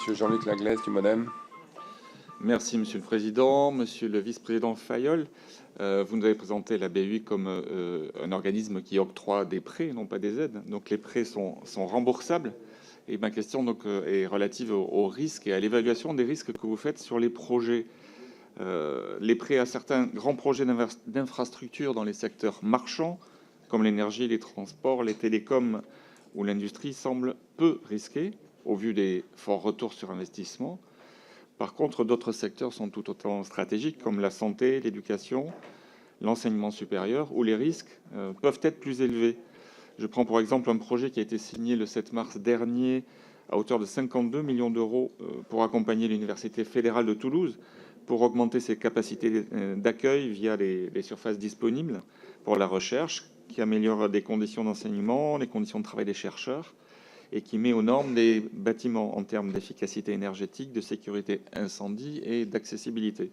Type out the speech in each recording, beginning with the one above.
Monsieur Jean-Luc Laglaise du MoDem. Merci Monsieur le Président. Monsieur le Vice-président Fayol, vous nous avez présenté la BEI comme un organisme qui octroie des prêts, non pas des aides. Donc les prêts sont remboursables. Et ma question donc, est relative aux risques et à l'évaluation des risques que vous faites sur les projets. Les prêts à certains grands projets d'infrastructure dans les secteurs marchands, comme l'énergie, les transports, les télécoms ou l'industrie, semblent peu risqués au vu des forts retours sur investissement. Par contre, d'autres secteurs sont tout autant stratégiques, comme la santé, l'éducation, l'enseignement supérieur, où les risques peuvent être plus élevés. Je prends pour exemple un projet qui a été signé le 7 mars dernier à hauteur de 52 millions d'euros pour accompagner l'Université fédérale de Toulouse pour augmenter ses capacités d'accueil via les surfaces disponibles pour la recherche, qui améliore des conditions d'enseignement, les conditions de travail des chercheurs, et qui met aux normes des bâtiments en termes d'efficacité énergétique, de sécurité incendie et d'accessibilité.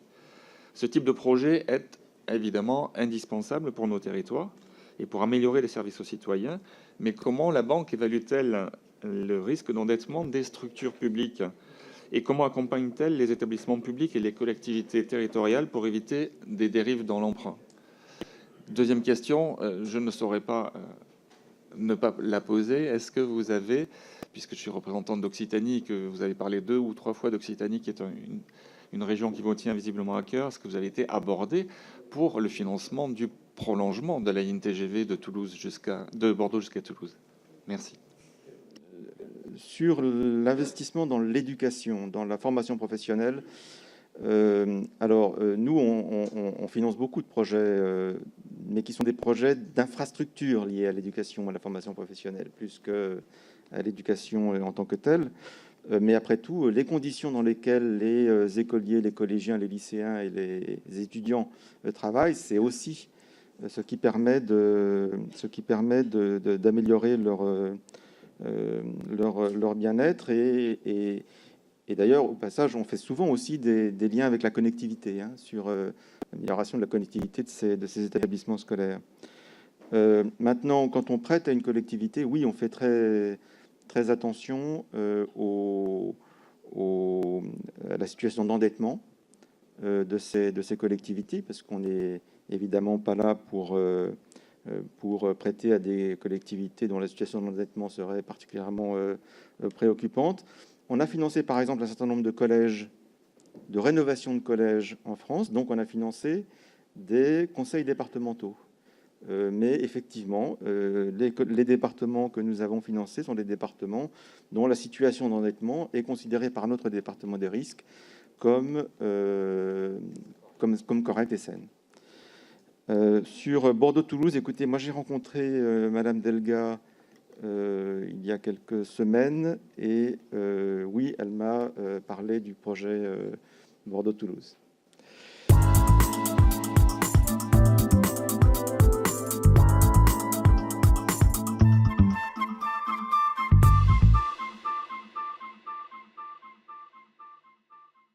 Ce type de projet est évidemment indispensable pour nos territoires et pour améliorer les services aux citoyens. Mais comment la banque évalue-t-elle le risque d'endettement des structures publiques et comment accompagne-t-elle les établissements publics et les collectivités territoriales pour éviter des dérives dans l'emprunt? Deuxième question, je ne saurais pas ne pas la poser. Est-ce que vous avez, puisque je suis représentant d'Occitanie, que vous avez parlé 2 ou 3 fois d'Occitanie, qui est une région qui vous tient visiblement à cœur, est-ce que vous avez été abordé pour le financement du prolongement de la ligne TGV de Bordeaux jusqu'à Toulouse? Merci. Sur l'investissement dans l'éducation, dans la formation professionnelle, nous, on finance beaucoup de projets, mais qui sont des projets d'infrastructure liés à l'éducation, à la formation professionnelle, plus qu'à l'éducation en tant que telle. Mais après tout, les conditions dans lesquelles les écoliers, les collégiens, les lycéens et les étudiants travaillent, c'est aussi ce qui permet d'améliorer leur bien-être et d'ailleurs, au passage, on fait souvent aussi des liens avec la connectivité, sur l'amélioration de la connectivité de ces établissements scolaires. Maintenant, quand on prête à une collectivité, oui, on fait très, très attention à la situation d'endettement de ces collectivités, parce qu'on n'est évidemment pas là pour prêter à des collectivités dont la situation d'endettement serait particulièrement préoccupante. On a financé, par exemple, un certain nombre de collèges, de rénovation de collèges en France. Donc, on a financé des conseils départementaux. Mais effectivement, les départements que nous avons financés sont des départements dont la situation d'endettement est considérée par notre département des risques comme correcte et saine. Sur Bordeaux-Toulouse, écoutez, moi j'ai rencontré Madame Delga il y a quelques semaines et oui, elle m'a parlé du projet Bordeaux-Toulouse.